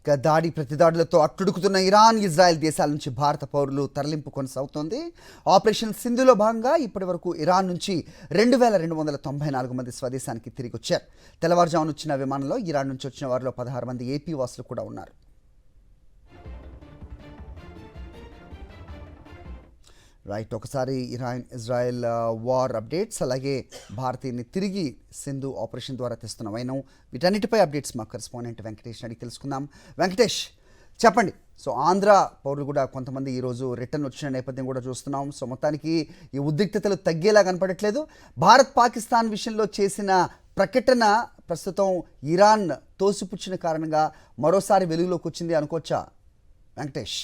దాడి ప్రతిదాడులతో అట్టుడుకుతున్న Iran, Israel దేశాల నుంచి భారత పౌరులు తరలింపు కొనసాగుతోంది. ఆపరేషన్ సింధులో భాగంగా ఇప్పటివరకు ఇరాన్ నుంచి 2294 మంది స్వదేశానికి తిరిగి వచ్చారు. తెల్లవారుజామున వచ్చిన విమానంలో ఇరాన్ నుంచి వచ్చిన వారిలో 16 మంది ఏపీ వాసులు కూడా ఉన్నారు. రైట్, ఒకసారి ఇరాన్ ఇజ్రాయెల్ వార్ అప్డేట్స్, అలాగే భారతీయుని తిరిగి సింధు ఆపరేషన్ ద్వారా తెస్తున్న వైనం, వీటన్నిటిపై అప్డేట్స్ మా కరెస్పాండెంట్ వెంకటేష్ అడిగి తెలుసుకుందాం. వెంకటేష్, చెప్పండి. సో ఆంధ్ర పౌరులు కూడా కొంతమంది ఈరోజు రిటర్న్ వచ్చిన నేపథ్యం కూడా చూస్తున్నాం. సో మొత్తానికి ఈ ఉద్రిక్తతలు తగ్గేలా కనపడట్లేదు. భారత్ పాకిస్తాన్ విషయంలో చేసిన ప్రకటన ప్రస్తుతం ఇరాన్ తోసిపుచ్చిన కారణంగా మరోసారి వెలుగులోకి వచ్చింది అనుకోవచ్చా వెంకటేష్?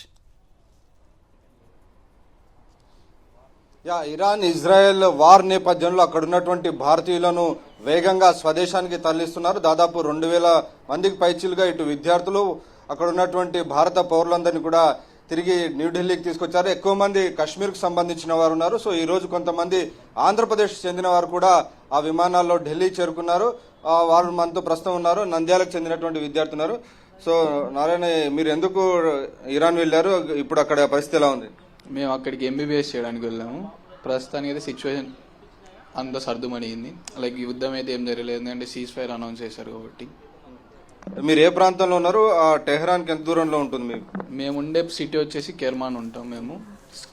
ఇరాన్ ఇజ్రాయెల్ వార్ నేపథ్యంలో అక్కడ ఉన్నటువంటి భారతీయులను వేగంగా స్వదేశానికి తరలిస్తున్నారు. దాదాపు 2000 మందికి పైచిలుగా ఇటు విద్యార్థులు, అక్కడ ఉన్నటువంటి భారత పౌరులందరినీ కూడా తిరిగి న్యూఢిల్లీకి తీసుకొచ్చారు. ఎక్కువ మంది కాశ్మీర్కు సంబంధించిన వారు ఉన్నారు. సో ఈ రోజు కొంతమంది ఆంధ్రప్రదేశ్ చెందిన వారు కూడా ఆ విమానాల్లో ఢిల్లీ చేరుకున్నారు. వారు మనతో ప్రస్తుతం ఉన్నారు. నంద్యాలకు చెందినటువంటి విద్యార్థి ఉన్నారు. సో నారాయణ, మీరు ఎందుకు ఇరాన్ వెళ్ళారు? ఇప్పుడు అక్కడ పరిస్థితి ఎలా ఉంది? మేము అక్కడికి ఎంబీబీఎస్ చేయడానికి వెళ్ళాము. ప్రస్తుతానికి అయితే సిచ్యువేషన్ అంతా సర్దుమణింది. లైక్ యుద్ధం అయితే ఏం జరగలేదు, ఎందుకంటే సీజ్ ఫైర్ అనౌన్స్ చేశారు కాబట్టి. మీరు ఏ ప్రాంతంలో ఉన్నారు? టెహ్రాన్కి ఎంత దూరంలో ఉంటుంది మీకు? మేము ఉండే సిటీ వచ్చేసి కెర్మాన్ ఉంటాం. మేము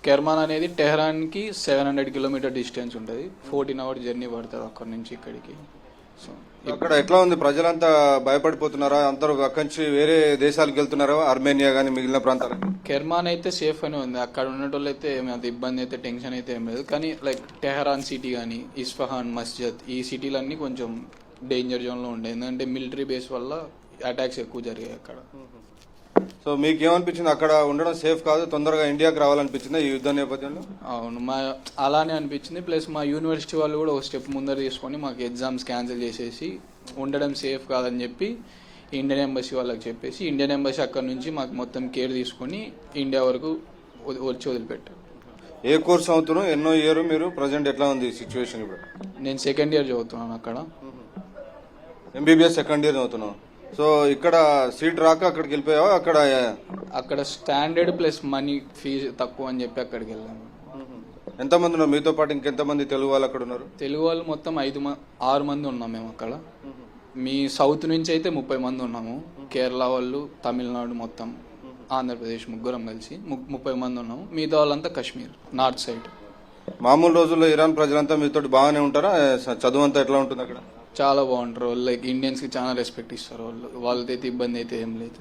కెర్మాన్ అనేది టెహ్రాన్కి 700 కిలోమీటర్ డిస్టెన్స్ ఉంటుంది. 14 hours జర్నీ పడుతుంది అక్కడి నుంచి ఇక్కడికి. సో అక్కడ ఎట్లా ఉంది? ప్రజలంతా భయపడిపోతున్నారా? అందరూ అక్కడి నుంచి వేరే దేశాలకు వెళ్తున్నారా? ఆర్మేనియా కానీ మిగిలిన ప్రాంతాలకు? కెర్మాన్ అయితే సేఫ్ అని ఉంది. అక్కడ ఉన్నటోళ్ళు అయితే అంత ఇబ్బంది అయితే, టెన్షన్ అయితే ఏం లేదు. కానీ లైక్ టెహరాన్ సిటీ కానీ, ఇస్ఫహాన్, మస్జిద్, ఈ సిటీలన్నీ కొంచెం డేంజర్ జోన్లో ఉండే, ఎందుకంటే మిలిటరీ బేస్ వల్ల అటాక్స్ ఎక్కువ జరిగాయి అక్కడ. సో మీకు ఏమనిపించింది? అక్కడ ఉండడం సేఫ్ కాదు, తొందరగా ఇండియాకి రావాలనిపించింది ఈ యుద్ధ నేపథ్యంలో? అవును, అలానే అనిపించింది. ప్లస్ మా యూనివర్సిటీ వాళ్ళు కూడా ఒక స్టెప్ ముందర తీసుకొని మాకు ఎగ్జామ్స్ క్యాన్సిల్ చేసేసి ఉండడం సేఫ్ కాదని చెప్పి ఇండియన్ ఎంబసీ వాళ్ళకి చెప్పేసి, ఇండియన్ ఎంబసీ అక్కడ నుంచి మాకు మొత్తం కేర్ తీసుకొని ఇండియా వరకు వచ్చి వదిలిపెట్టారు. ఏ కోర్స్ అవుతున్నావు? ఎన్నో ఇయర్ మీరు? ప్రజెంట్ ఎట్లా ఉంది సిచ్యువేషన్ ఇప్పుడు? నేను 2nd year చదువుతున్నాను అక్కడ. ఎంబీబీఎస్ 2nd year చదువుతున్నావు. సో ఇక్కడ సీట్ రాక అక్కడికి వెళ్ళిపోయావా? అక్కడ స్టాండర్డ్ ప్లస్ మనీ ఫీజు తక్కువ అని చెప్పి అక్కడికి వెళ్ళాము. ఎంతమంది ఉన్నారు మీతో పాటు? ఇంకెంతమంది తెలుగు వాళ్ళు అక్కడ ఉన్నారు? తెలుగు వాళ్ళు మొత్తం 6 మంది ఉన్నాం మేము అక్కడ. మీ సౌత్ నుంచి అయితే 30 మంది ఉన్నాము. కేరళ వాళ్ళు, తమిళనాడు, మొత్తం ఆంధ్రప్రదేశ్ ముగ్గురం కలిసి 30 మంది ఉన్నాము. మిగతా వాళ్ళంతా కాశ్మీర్ నార్త్ సైడ్. మామూలు రోజుల్లో ఇరాన్ ప్రజలంతా మీతో బాగానే ఉంటారా? చదువు అంతా ఎట్లా ఉంటుంది అక్కడ? చాలా బాగుంటారు వాళ్ళు. లైక్ ఇండియన్స్ కి చాలా రెస్పెక్ట్ ఇస్తారు వాళ్ళు. వాళ్ళకైతే ఇబ్బంది అయితే ఏం లేదు.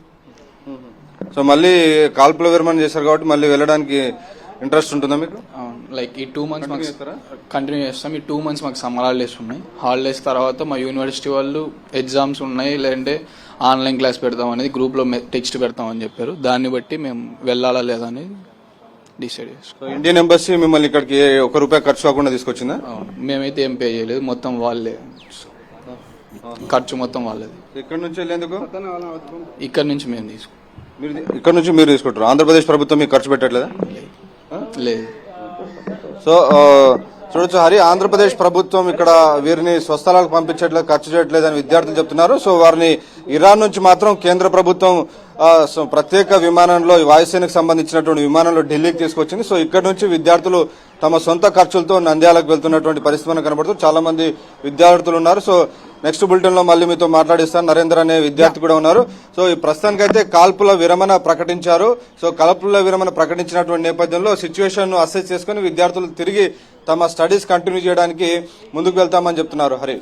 సో మళ్ళీ కాల్పుల విరమణ చేశారు కాబట్టి మళ్ళీ వెళ్ళడానికి ఇంట్రెస్ట్ ఉంటుందా మీకు? లైక్ ఈ 2 months మాకు కంటిన్యూ చేస్తాం. ఈ 2 months మాకు సమ్మర్ హాలిడేస్ ఉన్నాయి. హాలిడేస్ తర్వాత మా యూనివర్సిటీ వాళ్ళు ఎగ్జామ్స్ ఉన్నాయి, లేదంటే ఆన్లైన్ క్లాస్ పెడతాం అనేది గ్రూప్లో టెక్స్ట్ పెడతామని చెప్పారు. దాన్ని బట్టి మేము వెళ్ళాలా లేదా అనేది డిసైడ్ చేసుకో. ఇండియన్ ఎంబసీ మిమ్మల్ని ఇక్కడికి ₹1 ఖర్చు కాకుండా తీసుకొచ్చిందా? మేమైతే ఏం పే చేయలేదు, మొత్తం వాళ్ళే ఖర్చు మొత్తం వాళ్ళది. ఇక్కడ నుంచి వెళ్ళేందుకు? ఇక్కడ నుంచి మేము తీసుకుంటాం. ఇక్కడ నుంచి మీరు తీసుకుంటారు? ఆంధ్రప్రదేశ్ ప్రభుత్వం మీకు ఖర్చు పెట్టట్లేదా? లేదు. సో చూడొచ్చు హరి, ఆంధ్రప్రదేశ్ ప్రభుత్వం ఇక్కడ వీరిని స్వస్థలాలకు పంపించట్లేదు, ఖర్చు చేయట్లేదు అని విద్యార్థులు చెప్తున్నారు. సో వారిని ఇరాన్ నుంచి మాత్రం కేంద్ర ప్రభుత్వం ప్రత్యేక విమానంలో, వాయుసేనకు సంబంధించినటువంటి విమానంలో ఢిల్లీకి తీసుకొచ్చింది. సో ఇక్కడ నుంచి విద్యార్థులు తమ సొంత ఖర్చులతో నంద్యాలకు వెళ్తున్నటువంటి పరిస్థితి మనకు కనబడుతుంది. చాలా మంది విద్యార్థులు ఉన్నారు. సో నెక్స్ట్ బులెటిన్ లో మళ్ళీ మీతో మాట్లాడిస్తాను. నరేంద్ర అనే విద్యార్థి కూడా ఉన్నారు. సో ఈ ప్రస్తుతానికైతే కాల్పుల విరమణ ప్రకటించారు. సో కాల్పుల విరమణ ప్రకటించినటువంటి నేపథ్యంలో సిచ్యువేషన్ అసెస్ చేసుకుని విద్యార్థులు తిరిగి తమ స్టడీస్ కంటిన్యూ చేయడానికి ముందుకు వెళ్తామని చెప్తున్నారు. హరి,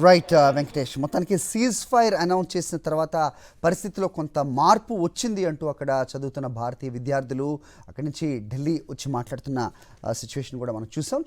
రైట్ వెంకటేష్, మొత్తానికి సీజ్ ఫైర్ అనౌన్స్ చేసిన తర్వాత పరిస్థితిలో కొంత మార్పు వచ్చింది అంటూ అక్కడ చదువుతున్న భారతీయ విద్యార్థులు అక్కడి నుంచి ఢిల్లీ వచ్చి మాట్లాడుతున్న సిచ్యువేషన్ కూడా మనం చూసాం.